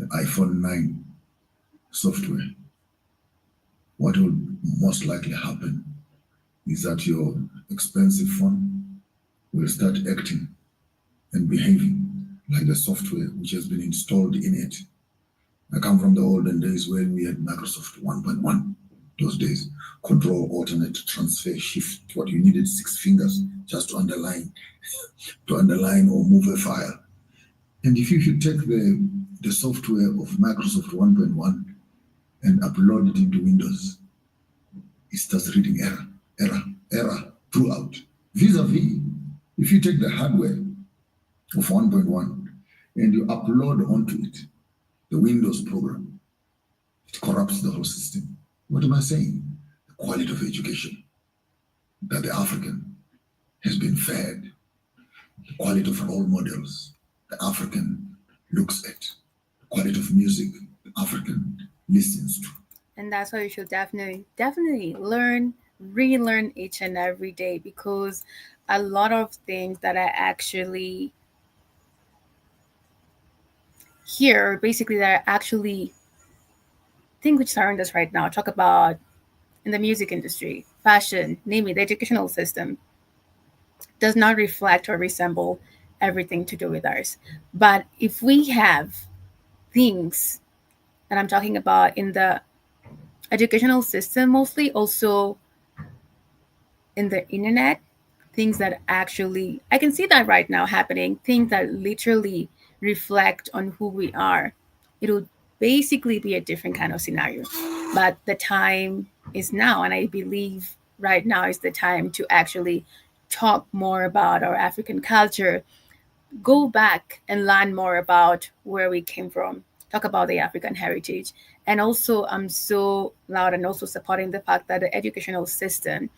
iPhone 9 software, what will most likely happen is that your expensive phone will start acting and behaving like the software which has been installed in it. I come from the olden days when we had Microsoft 1.1. Those days, control, alternate, transfer, shift. What you needed 6 fingers just to underline or move a file. And if you take the software of Microsoft 1.1 and upload it into Windows, it starts reading error throughout. Vis-a-vis, if you take the hardware of 1.1 and you upload onto it the Windows program, it corrupts the whole system. What am I saying? The quality of education that the African has been fed, the quality of role models the African looks at, the quality of music the African listens to. And that's why you should definitely relearn each and every day, because a lot of things that I actually hear, basically that are actually things which surround us right now, talk about in the music industry, fashion, namely the educational system, does not reflect or resemble everything to do with ours. But if we have things, and I'm talking about in the educational system mostly, also in the internet, things that actually, I can see that right now happening, things that literally reflect on who we are, it'll basically be a different kind of scenario. But the time is now, and I believe right now is the time to actually talk more about our African culture, go back and learn more about where we came from, talk about the African heritage. And also, I'm so loud and also supporting the fact that the educational system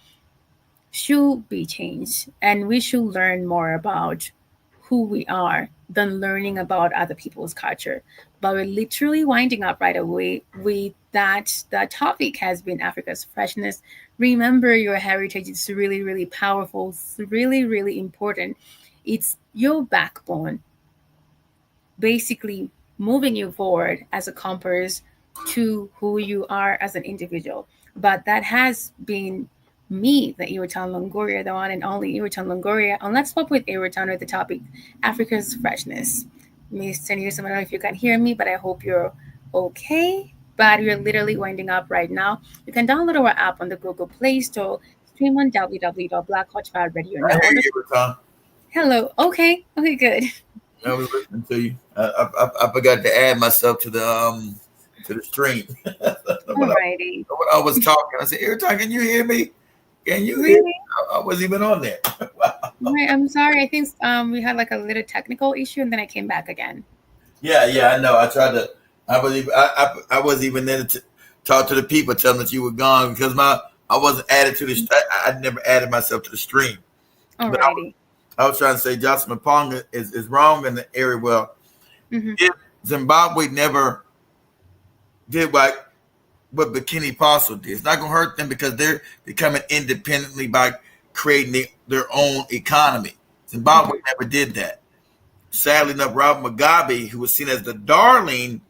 should be changed, and we should learn more about who we are than learning about other people's culture. But we're literally winding up right away with that. The topic has been Africa's freshness. Remember your heritage. It's really, really powerful. It's really, really important. It's your backbone, basically moving you forward as a compass to who you are as an individual. But that has been me, the Iritan Longoria, the one and only Iritan Longoria. And let's pop with Iritan with the topic Africa's freshness. Mr. Newsom, I don't know if you can hear me, but I hope you're okay. But we're literally winding up right now. You can download our app on the Google Play Store, stream on www.blackhotfire.radio. I hear you, Tom. Hello. Okay, good. I was listening to you. I forgot to add myself to the stream. Alrighty. When I was talking, I said, "Eric, can you hear me? Can you hear Really? me?" I wasn't even on there. Wow. Right, I'm sorry. I think we had like a little technical issue, and then I came back again. Yeah, I know. I tried to. I wasn't even there to talk to the people, tell them that you were gone because I wasn't added to the. I never added myself to the stream. Alrighty. I was trying to say Jocelyn Ponga is wrong in the area. Well, if Zimbabwe never did what Burkina Faso did, it's not going to hurt them because they're becoming independently by creating their own economy. Zimbabwe never did that. Sadly enough, Robert Mugabe, who was seen as the darling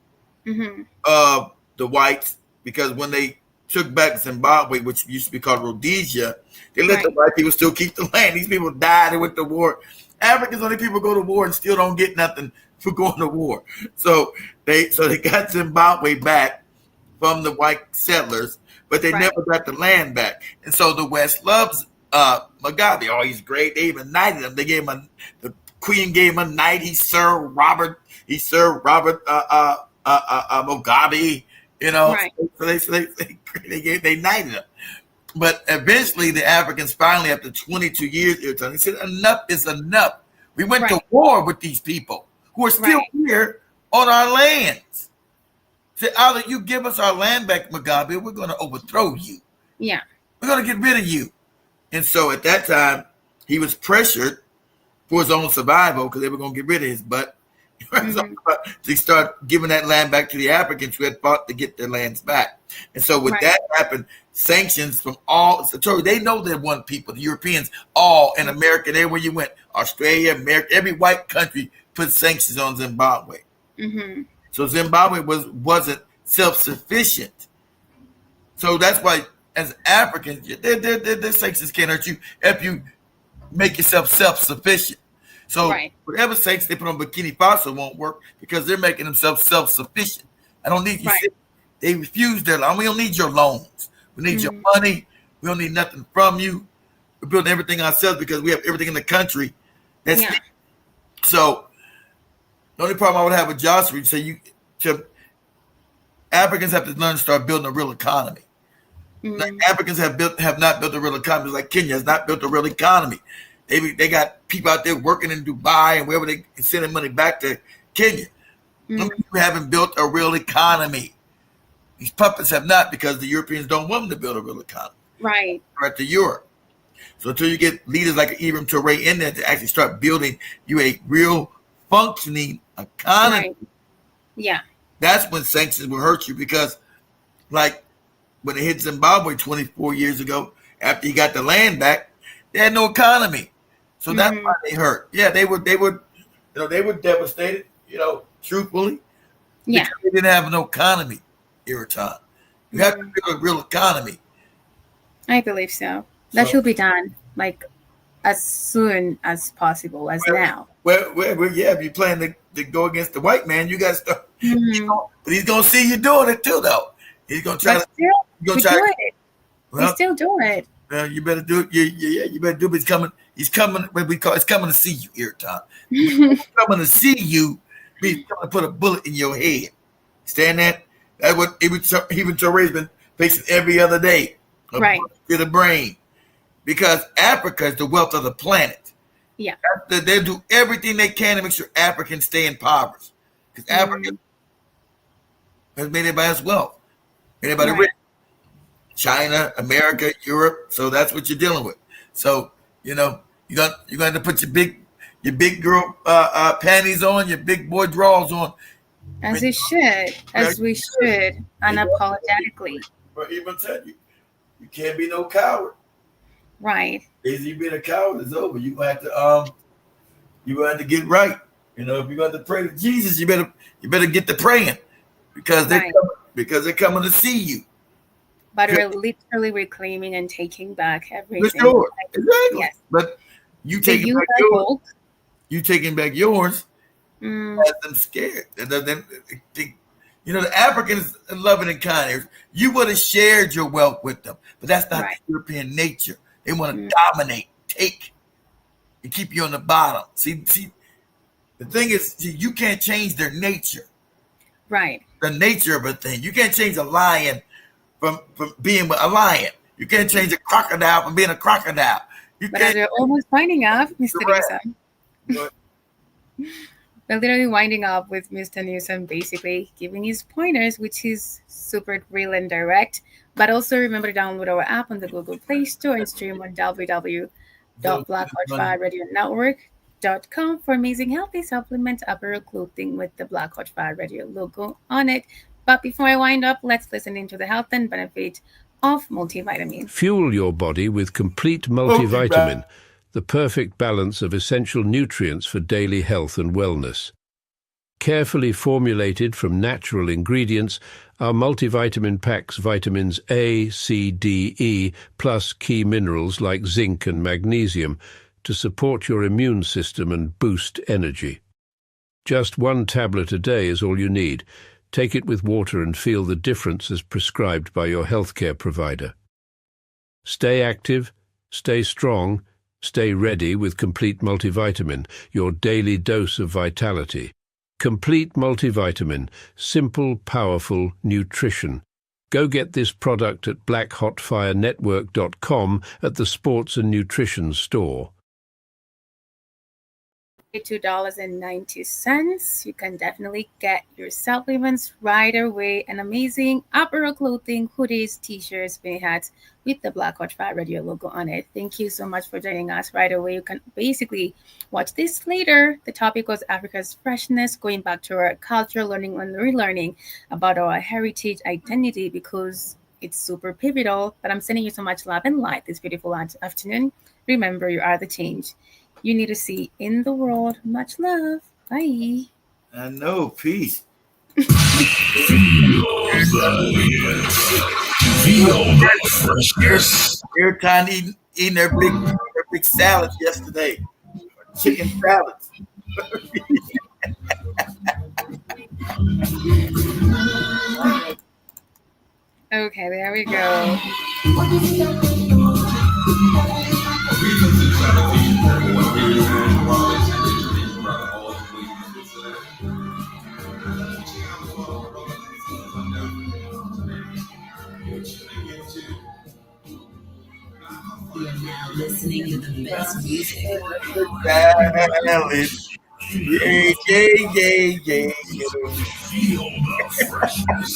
of the whites, because when they took back Zimbabwe, which used to be called Rhodesia, they let the white people still keep the land. These people died and went to war. Africans, only people go to war and still don't get nothing for going to war. So they got Zimbabwe back from the white settlers, but they never got the land back. And so the West loves Mugabe. Oh, he's great. They even knighted him. They gave him the Queen gave him a knight. He served Robert Mugabe. You know, so they knighted him. But eventually, the Africans finally, after 22 years, they said, enough is enough. We went to war with these people who are still here on our lands. Said, either you give us our land back, Mugabe, we're going to overthrow you. Yeah. We're going to get rid of you. And so at that time, he was pressured for his own survival because they were going to get rid of his butt. To start giving that land back to the Africans who had fought to get their lands back. And so when that happened, sanctions from all they know they're one people, the Europeans, all in America, everywhere you went, Australia, America, every white country put sanctions on Zimbabwe. So Zimbabwe wasn't self-sufficient. So that's why as Africans, their sanctions can't hurt you if you make yourself self-sufficient. So whatever sanctions they put on Burkina Faso won't work because they're making themselves self-sufficient. I don't need you. They refuse their loan. We don't need your loans. We need your money. We don't need nothing from you. We're building everything ourselves because we have everything in the country. That's it. So the only problem I would have with Joshua is Africans have to learn to start building a real economy. Like Africans have not built a real economy. Like Kenya has not built a real economy. They got people out there working in Dubai and wherever they sending money back to Kenya. You haven't built a real economy. These puppets have not because the Europeans don't want them to build a real economy. Right to Europe. So until you get leaders like Ibrahim Traoré in there to actually start building you a real functioning economy. That's when sanctions will hurt you because like when it hit Zimbabwe 24 years ago, after he got the land back, they had no economy. So that's why they hurt. Yeah, they were devastated, truthfully. Because they didn't have no economy time. You have to build a real economy. I believe so. That should be done like as soon as possible, as now. Well, if you plan to go against the white man, you got to start. But he's going to see you doing it too, though. He's going to try we still do it. Well, you better do it. You better do it. He's coming. It's coming to see you, Irritan. He's coming to see you. He's coming to put a bullet in your head. Stand that? That's what even Traoré's been facing every other day. To the brain, because Africa is the wealth of the planet. Yeah, they do everything they can to make sure Africans stay impoverished. Because Africa, has made everybody else wealth. Anybody Right. rich? China, America, Europe. So that's what you're dealing with. So you know you're going to put your big girl panties on, your big boy drawers on. As it should, as we should, unapologetically. But even tell you, you can't be no coward. Right. Easy being a coward is over. You gonna have to get right. You know, if you're going to pray to Jesus, you better get to praying because they're coming to see you. But we're literally reclaiming and taking back everything. For sure. Exactly. Yes. But you taking back yours. You taking back yours has them scared. And then, you know, the Africans are loving and kind. You would have shared your wealth with them, but that's not the European nature. They want to dominate, take, and keep you on the bottom. See, the thing is, you can't change their nature. Right. The nature of a thing. You can't change a lion from being a lion. You can't change a crocodile from being a crocodile. But as we're almost winding up, Mr. Newsom. We're literally winding up with Mr. Newsom basically giving his pointers, which is super real and direct. But also remember to download our app on the Google Play Store and stream on www.blackhorsefirenetwork.com for amazing healthy supplement apparel clothing with the Black Horse Fire Radio logo on it. But before I wind up, let's listen into the health and benefit of multivitamin. Fuel your body with complete multivitamin, the perfect balance of essential nutrients for daily health and wellness. Carefully formulated from natural ingredients, our multivitamin packs vitamins A, C, D, E, plus key minerals like zinc and magnesium to support your immune system and boost energy. Just one tablet a day is all you need. Take it with water and feel the difference as prescribed by your healthcare provider. Stay active, stay strong, stay ready with Complete Multivitamin, your daily dose of vitality. Complete Multivitamin, simple, powerful nutrition. Go get this product at blackhotfirenetwork.com at the Sports and Nutrition store. $2.90. You can definitely get your supplements right away. And amazing apparel clothing, hoodies, t-shirts, mini hats with the Black Horse Fire Radio logo on it. Thank you so much for joining us right away. You can basically watch this later. The topic was Africa's freshness, going back to our culture, learning and relearning about our heritage identity because it's super pivotal. But I'm sending you so much love and light this beautiful afternoon. Remember, you are the change you need to see in the world. Much love. Bye. I know. Peace. Feel that freshness. Every time eating their big salads yesterday. Chicken salads. Okay, there we go. You're now listening to the best music. Yeah. Feel the freshness.